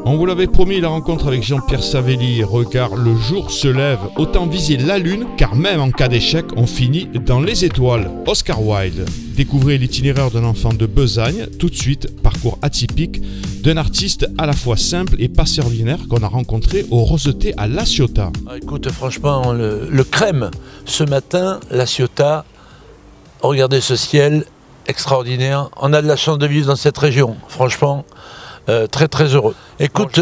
On vous l'avait promis, la rencontre avec Jean-Pierre Savelli, regard le jour se lève, autant viser la lune, car même en cas d'échec, on finit dans les étoiles. Oscar Wilde. Découvrez l'itinéraire d'un enfant de Besagne, tout de suite, parcours atypique d'un artiste à la fois simple et pas si ordinaire qu'on a rencontré au Roseté à La Ciotat. Écoute, franchement, le crème, ce matin, La Ciotat, regardez ce ciel extraordinaire. On a de la chance de vivre dans cette région, franchement. Très très heureux. Écoute,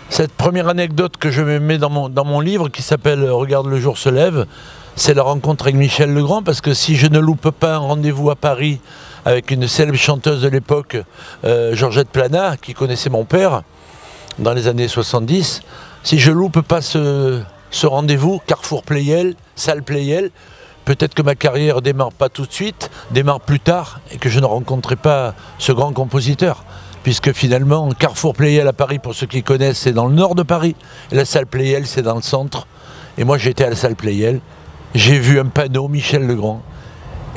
cette première anecdote que je mets dans mon livre qui s'appelle « Regarde le jour se lève », c'est la rencontre avec Michel Legrand, parce que si je ne loupe pas un rendez-vous à Paris avec une célèbre chanteuse de l'époque, Georgette Plana, qui connaissait mon père dans les années 70, si je ne loupe pas ce rendez-vous, Carrefour Pleyel, salle Pleyel, peut-être que ma carrière démarre pas tout de suite, démarre plus tard, et que je ne rencontrerai pas ce grand compositeur. Puisque finalement, Carrefour Pleyel à Paris, pour ceux qui connaissent, c'est dans le nord de Paris. Et la salle Pleyel, c'est dans le centre. Et moi, j'étais à la salle Pleyel. J'ai vu un panneau, Michel Legrand.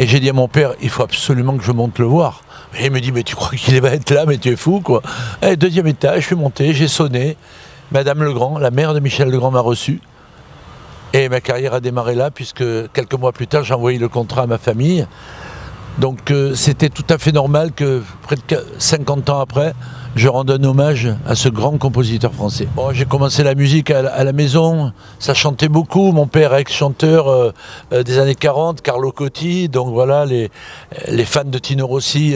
Et j'ai dit à mon père, il faut absolument que je monte le voir. Et il me dit, mais tu crois qu'il va être là, mais tu es fou, quoi. Et deuxième étage, je suis monté, j'ai sonné. Madame Legrand, la mère de Michel Legrand, m'a reçu. Et ma carrière a démarré là, puisque quelques mois plus tard, j'ai envoyé le contrat à ma famille. Donc c'était tout à fait normal que près de 50 ans après, je rende un hommage à ce grand compositeur français. Bon, j'ai commencé la musique à la maison, ça chantait beaucoup, mon père ex-chanteur des années 40, Carlo Cotti, donc voilà, les fans de Tino Rossi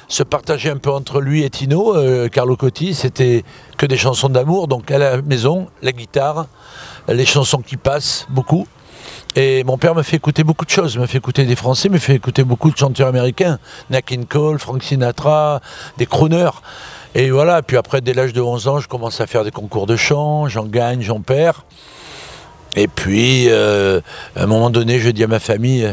se partageaient un peu entre lui et Tino. Carlo Cotti, c'était que des chansons d'amour, donc à la maison, la guitare, les chansons qui passent, beaucoup. Et mon père m'a fait écouter beaucoup de choses, m'a fait écouter des Français, m'a fait écouter beaucoup de chanteurs américains, Nat King Cole, Frank Sinatra, des crooners. Et voilà, puis après, dès l'âge de 11 ans, je commence à faire des concours de chant, j'en gagne, j'en perds. Et puis, à un moment donné, je dis à ma famille,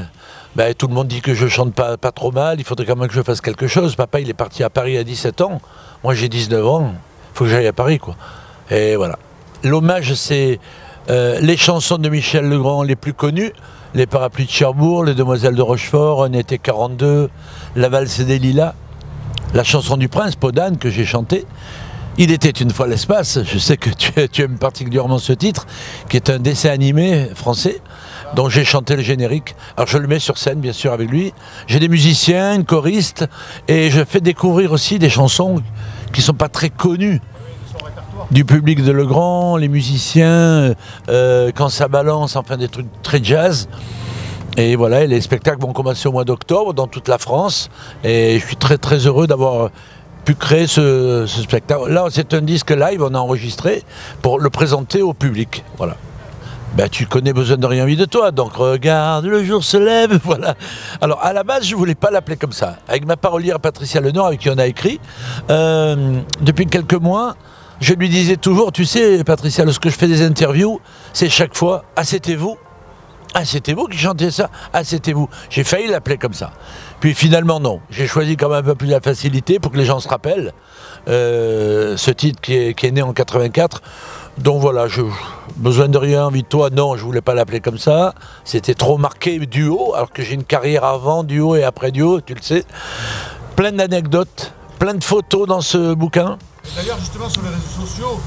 bah, tout le monde dit que je chante pas trop mal, il faudrait quand même que je fasse quelque chose. Papa, il est parti à Paris à 17 ans, moi j'ai 19 ans, il faut que j'aille à Paris, quoi. Et voilà. L'hommage, c'est les chansons de Michel Legrand les plus connues, Les Parapluies de Cherbourg, Les Demoiselles de Rochefort, Un été 42, La Valse des Lilas, la chanson du Prince, Peau d'âne, que j'ai chantée. Il était une fois l'espace, je sais que tu aimes particulièrement ce titre, qui est un dessin animé français, dont j'ai chanté le générique. Alors je le mets sur scène, bien sûr, avec lui. J'ai des musiciens, une choriste, et je fais découvrir aussi des chansons qui ne sont pas très connues du public de Legrand, les musiciens, quand ça balance, enfin des trucs très jazz. Et voilà, les spectacles vont commencer au mois d'octobre dans toute la France. Et je suis très très heureux d'avoir pu créer ce spectacle. Là, c'est un disque live, on a enregistré pour le présenter au public. Voilà. Ben, tu connais Besoin de rien, vie de toi, donc regarde, le jour se lève, voilà. Alors, à la base, je voulais pas l'appeler comme ça. Avec ma parolière Patricia Lenore, avec qui on a écrit, depuis quelques mois, je lui disais toujours, tu sais, Patricia, lorsque je fais des interviews, c'est chaque fois, ah, c'était vous? Ah, c'était vous qui chantiez ça? Ah, c'était vous. J'ai failli l'appeler comme ça. Puis finalement, non. J'ai choisi quand même un peu plus la facilité pour que les gens se rappellent. Ce titre qui est né en 84. Donc voilà, Besoin de rien, envie de toi, non, je voulais pas l'appeler comme ça. C'était trop marqué duo, alors que j'ai une carrière avant duo et après duo, tu le sais. Plein d'anecdotes, plein de photos dans ce bouquin. D'ailleurs, justement, sur les réseaux sociaux,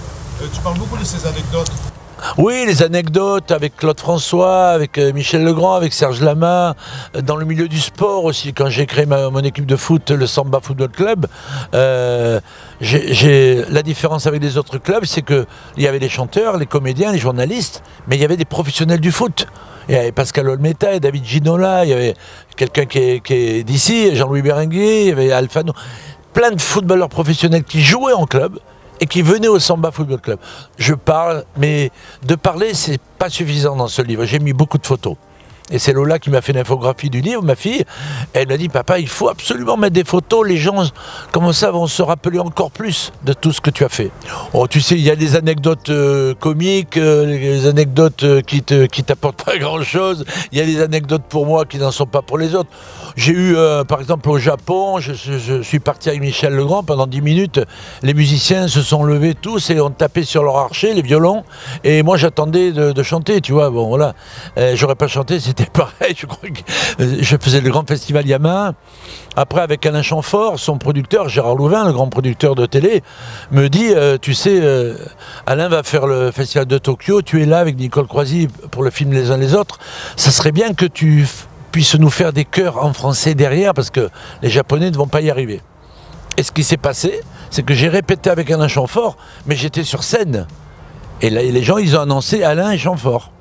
tu parles beaucoup de ces anecdotes. Oui, les anecdotes avec Claude François, avec Michel Legrand, avec Serge Lama, dans le milieu du sport aussi, quand j'ai créé mon équipe de foot, le Samba Football Club, la différence avec les autres clubs, c'est qu'il y avait les chanteurs, les comédiens, les journalistes, mais il y avait des professionnels du foot. Il y avait Pascal Olmeta et David Ginola, il y avait quelqu'un qui est d'ici, Jean-Louis Berenguer, il y avait Alfano, plein de footballeurs professionnels qui jouaient en club, et qui venait au Samba Football Club. Je parle, mais de parler, c'est pas suffisant dans ce livre. J'ai mis beaucoup de photos. Et c'est Lola qui m'a fait l'infographie du livre, ma fille. Elle m'a dit, papa, il faut absolument mettre des photos. Les gens, comme ça, vont se rappeler encore plus de tout ce que tu as fait. Oh, tu sais, il y a des anecdotes comiques, des anecdotes qui t'apportent pas grand-chose. Il y a des anecdotes pour moi qui n'en sont pas pour les autres. J'ai eu, par exemple, au Japon, je suis parti avec Michel Legrand pendant 10 minutes. Les musiciens se sont levés tous et ont tapé sur leur archet, les violons. Et moi, j'attendais de chanter, tu vois. Bon, voilà. J'aurais pas chanté, c'était c'était pareil, je crois que je faisais le grand festival Yamaha. Après, avec Alain Chamfort, son producteur, Gérard Louvain, le grand producteur de télé, me dit, tu sais, Alain va faire le festival de Tokyo, tu es là avec Nicole Croisy pour le film Les uns les autres, ça serait bien que tu puisses nous faire des chœurs en français derrière, parce que les Japonais ne vont pas y arriver. Et ce qui s'est passé, c'est que j'ai répété avec Alain Chamfort, mais j'étais sur scène. Et là, les gens, ils ont annoncé Alain et Chamfort.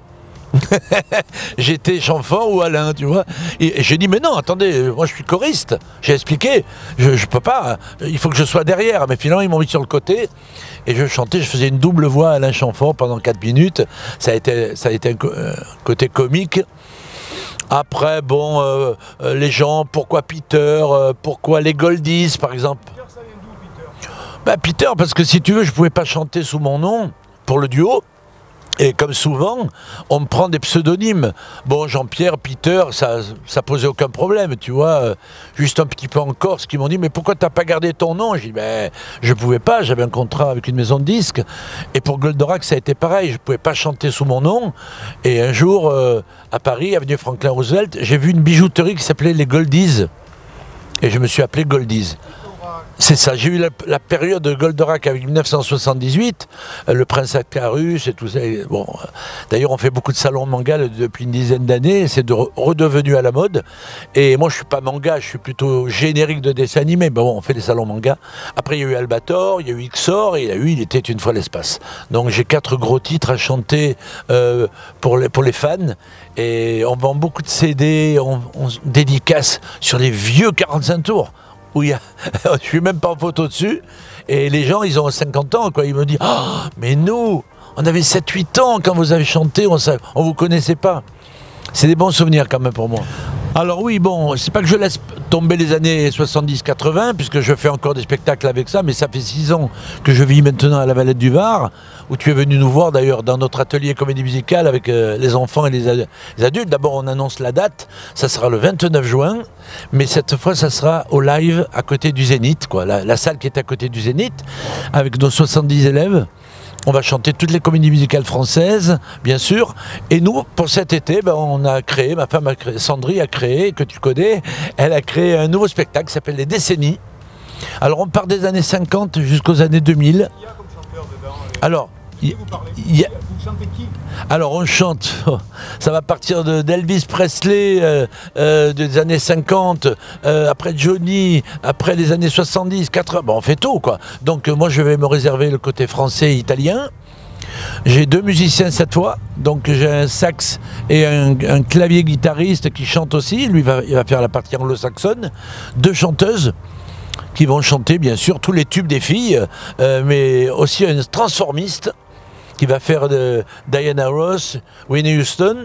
J'étais Chamfort ou Alain, tu vois. Et j'ai dit, mais non, attendez, moi je suis choriste. J'ai expliqué, je peux pas, il faut que je sois derrière. Mais finalement, ils m'ont mis sur le côté. Et je chantais, je faisais une double voix à Alain Chamfort pendant 4 minutes. Ça a été un côté comique. Après, bon, les gens, pourquoi Peter, pourquoi les Goldies, par exemple. Bah, Peter, parce que si tu veux, je pouvais pas chanter sous mon nom pour le duo. Et comme souvent, on me prend des pseudonymes. Bon, Jean-Pierre, Peter, ça posait aucun problème, tu vois. Juste un petit peu en Corse, qui m'ont dit, mais pourquoi t'as pas gardé ton nom? J'ai dit, ben, je pouvais pas, j'avais un contrat avec une maison de disques. Et pour Goldorak, ça a été pareil, je pouvais pas chanter sous mon nom. Et un jour, à Paris, avenue Franklin Roosevelt, j'ai vu une bijouterie qui s'appelait les Goldies. Et je me suis appelé Goldies. C'est ça, j'ai eu la période de Goldorak avec 1978, le Prince Acarus et tout ça. Bon, d'ailleurs, on fait beaucoup de salons manga depuis une dizaine d'années, c'est redevenu à la mode. Et moi, je suis pas manga, je suis plutôt générique de dessin animé. Bon, on fait des salons manga. Après, il y a eu Albator, il y a eu XOR, et il était une fois l'espace. Donc, j'ai 4 gros titres à chanter pour les fans. Et on vend beaucoup de CD, on dédicace sur les vieux 45 tours. Où je suis même pas en photo dessus, et les gens, ils ont 50 ans, quoi. Ils me disent, oh, mais nous, on avait 7-8 ans quand vous avez chanté, on vous connaissait pas. C'est des bons souvenirs quand même pour moi. Alors oui, bon, c'est pas que je laisse tomber les années 70-80, puisque je fais encore des spectacles avec ça, mais ça fait 6 ans que je vis maintenant à la Valette du Var, où tu es venu nous voir d'ailleurs dans notre atelier comédie musicale avec les enfants et les adultes. D'abord, on annonce la date, ça sera le 29 juin, mais cette fois, ça sera au live à côté du Zénith, quoi. La salle qui est à côté du Zénith, avec nos 70 élèves. On va chanter toutes les comédies musicales françaises, bien sûr. Et nous, pour cet été, ben, on a créé, ma femme a créé, Sandry a créé, que tu connais, elle a créé un nouveau spectacle qui s'appelle Les Décennies. Alors on part des années 50 jusqu'aux années 2000. Alors, alors on chante, ça va partir d'Elvis Presley des années 50, après Johnny, après les années 70, 80, bon, on fait tout quoi. Donc moi je vais me réserver le côté français et italien. J'ai 2 musiciens cette fois, donc j'ai un sax et un clavier guitariste qui chante aussi, lui il va faire la partie anglo-saxonne, 2 chanteuses qui vont chanter bien sûr tous les tubes des filles, mais aussi un transformiste qui va faire de Diana Ross, Whitney Houston.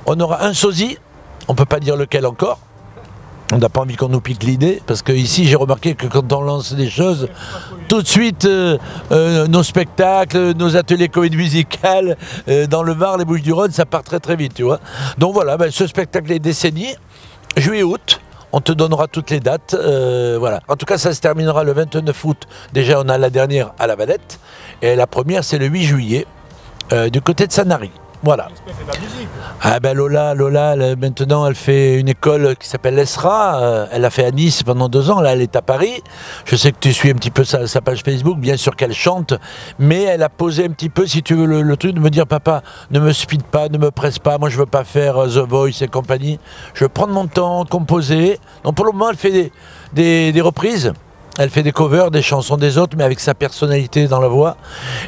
On aura un sosie, on ne peut pas dire lequel encore. On n'a pas envie qu'on nous pique l'idée, parce que ici j'ai remarqué que quand on lance des choses, tout de suite nos spectacles, nos ateliers comédie musicale, dans le Var, les Bouches-du-Rhône, ça part très très vite, tu vois. Donc voilà, ben, ce spectacle Les Décennies, juillet-août. On te donnera toutes les dates, voilà. En tout cas, ça se terminera le 29 août. Déjà, on a la dernière à la Valette. Et la première, c'est le 8 juillet, du côté de Sanary. Voilà. Ah ben Lola, maintenant, elle fait une école qui s'appelle l'ESRA. Elle a fait à Nice pendant 2 ans. Là, elle est à Paris. Je sais que tu suis un petit peu sa page Facebook. Bien sûr qu'elle chante. Mais elle a posé un petit peu, si tu veux, le truc de me dire, papa, ne me speed pas, ne me presse pas. Moi, je veux pas faire The Voice et compagnie. Je veux prendre mon temps, composer. Donc, pour le moment, elle fait des reprises. Elle fait des covers, des chansons des autres, mais avec sa personnalité dans la voix.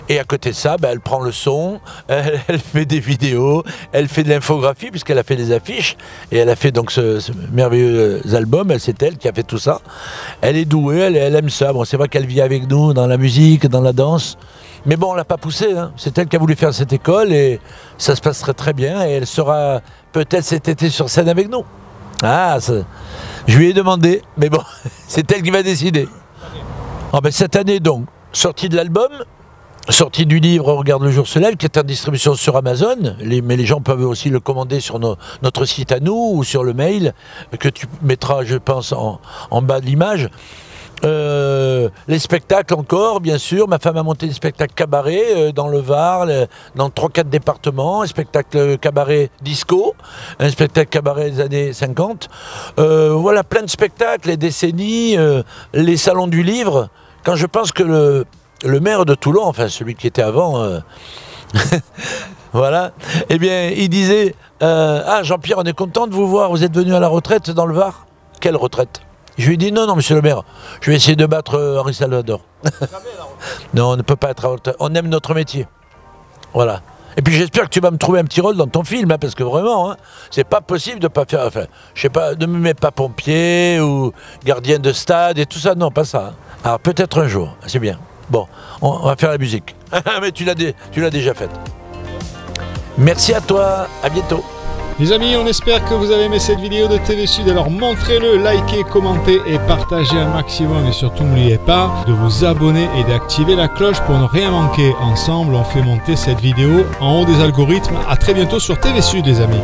Et à côté de ça, ben, elle prend le son, elle fait des vidéos, elle fait de l'infographie, puisqu'elle a fait des affiches. Et elle a fait donc ce merveilleux album, c'est elle qui a fait tout ça. Elle est douée, elle aime ça. Bon, c'est vrai qu'elle vit avec nous dans la musique, dans la danse. Mais bon, on ne l'a pas poussée. Hein. C'est elle qui a voulu faire cette école et ça se passerait très bien. Et elle sera peut-être cet été sur scène avec nous. Ah, je lui ai demandé, mais bon, c'est elle qui va décider. Ah ben, cette année donc, sortie de l'album, sortie du livre Regarde le jour se lève, qui est en distribution sur Amazon, mais les gens peuvent aussi le commander sur notre site à nous ou sur le mail, que tu mettras, je pense, en bas de l'image. Les spectacles encore, bien sûr. Ma femme a monté des spectacles cabaret dans le Var, dans 3-4 départements. Un spectacle cabaret disco, un spectacle cabaret des années 50. Voilà, plein de spectacles, les décennies, les salons du livre. Quand je pense que le maire de Toulon, enfin celui qui était avant, voilà, eh bien, il disait ah, Jean-Pierre, on est content de vous voir, vous êtes venu à la retraite dans le Var. Quelle retraite? Je lui ai dit non, monsieur le maire, je vais essayer de battre Henri Salvador. Non, on ne peut pas être à retraite. On aime notre métier. Voilà. Et puis j'espère que tu vas me trouver un petit rôle dans ton film, hein, parce que vraiment, hein, c'est pas possible de pas faire. Enfin, je sais pas, ne me mets pas pompier ou gardien de stade et tout ça. Non, pas ça. Hein. Alors peut-être un jour, c'est bien. Bon, on va faire la musique. Mais tu l'as déjà faite. Merci à toi, à bientôt. Les amis, on espère que vous avez aimé cette vidéo de TV Sud, alors montrez-le, likez, commentez et partagez un maximum, et surtout n'oubliez pas de vous abonner et d'activer la cloche pour ne rien manquer. Ensemble, on fait monter cette vidéo en haut des algorithmes. À très bientôt sur TV Sud les amis.